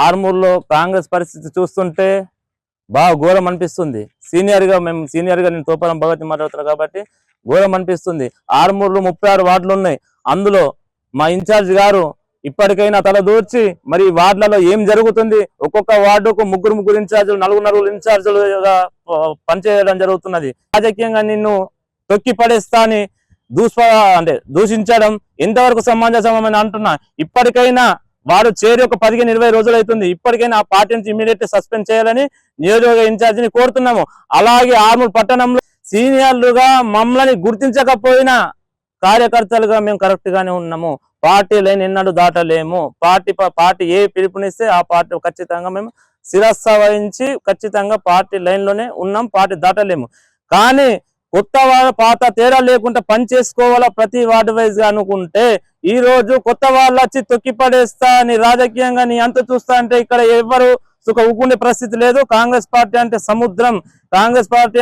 ఆర్మూర్లో కాంగ్రెస్ పరిస్థితి చూస్తుంటే బాగా ఘోరం అనిపిస్తుంది. సీనియర్గా నేను తోపరం భగత్ మాట్లాడుతున్నా కాబట్టి ఘోరం అనిపిస్తుంది. ఆర్మూర్లో 36 వార్డులు ఉన్నాయి. అందులో మా ఇన్ఛార్జ్ గారు ఇప్పటికైనా తలదూర్చి మరి వార్డులలో ఏం జరుగుతుంది, ఒక్కొక్క వార్డుకు ముగ్గురు ఇన్ఛార్జీలు, నలుగురు ఇన్ఛార్జీలుగా పనిచేయడం జరుగుతున్నది. రాజకీయంగా నిన్ను తొక్కి పడేస్తా అని దూషించడం ఎంతవరకు సమంజసమని అంటున్నా. ఇప్పటికైనా వారు చేరి ఒక 15-20 రోజులు అవుతుంది. ఇప్పటికైనా ఆ పార్టీ నుంచి ఇమీడియట్ సస్పెండ్ చేయాలని నియోజకవర్గ ఇన్ఛార్జిని కోరుతున్నాము. అలాగే ఆర్మూర్ పట్టణంలో సీనియర్లుగా మమ్మల్ని గుర్తించకపోయినా కార్యకర్తలుగా మేము కరెక్ట్ గానే ఉన్నాము. పార్టీ లైన్ ఎన్నడూ దాటలేము. పార్టీ ఏ పిలుపునిస్తే ఆ పార్టీ ఖచ్చితంగా మేము శిరస్స వహించి ఖచ్చితంగా పార్టీ లైన్ లోనే ఉన్నాం. పార్టీ దాటలేము. కానీ కొత్త వాళ్ళ పాత తేడా లేకుండా పని చేసుకోవాలా ప్రతి వార్డు వైజ్ గా అనుకుంటే ఈ రోజు కొత్త వాళ్ళు వచ్చి తొక్కి పడేస్తా అని రాజకీయంగా నీ అంత చూస్తా అంటే ఇక్కడ ఎవరు ఊకుండే పరిస్థితి లేదు. కాంగ్రెస్ పార్టీ అంటే సముద్రం. కాంగ్రెస్ పార్టీ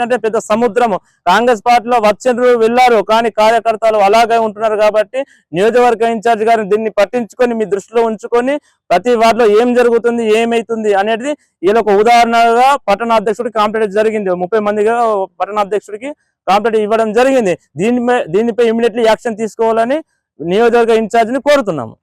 అంటే పెద్ద సముద్రము. కాంగ్రెస్ పార్టీలో వచ్చిండ్రు వెళ్ళారు, కానీ కార్యకర్తలు అలాగే ఉంటున్నారు. కాబట్టి నియోజకవర్గ ఇన్ఛార్జ్ గారిని దీన్ని పట్టించుకొని మీ దృష్టిలో ఉంచుకొని ప్రతి వార్డులో ఏం జరుగుతుంది, ఏమైతుంది అనేది వీళ్ళ ఒక ఉదాహరణగా పట్టణ అధ్యక్షుడికి కాంప్లైంట్ జరిగింది. 30 మందిగా పట్టణ అధ్యక్షుడికి కాంప్లైంట్ ఇవ్వడం జరిగింది. దీనిపై ఇమీడియట్లీ యాక్షన్ తీసుకోవాలని నియోజకవర్గ ఇన్ఛార్జిని కోరుతున్నాము.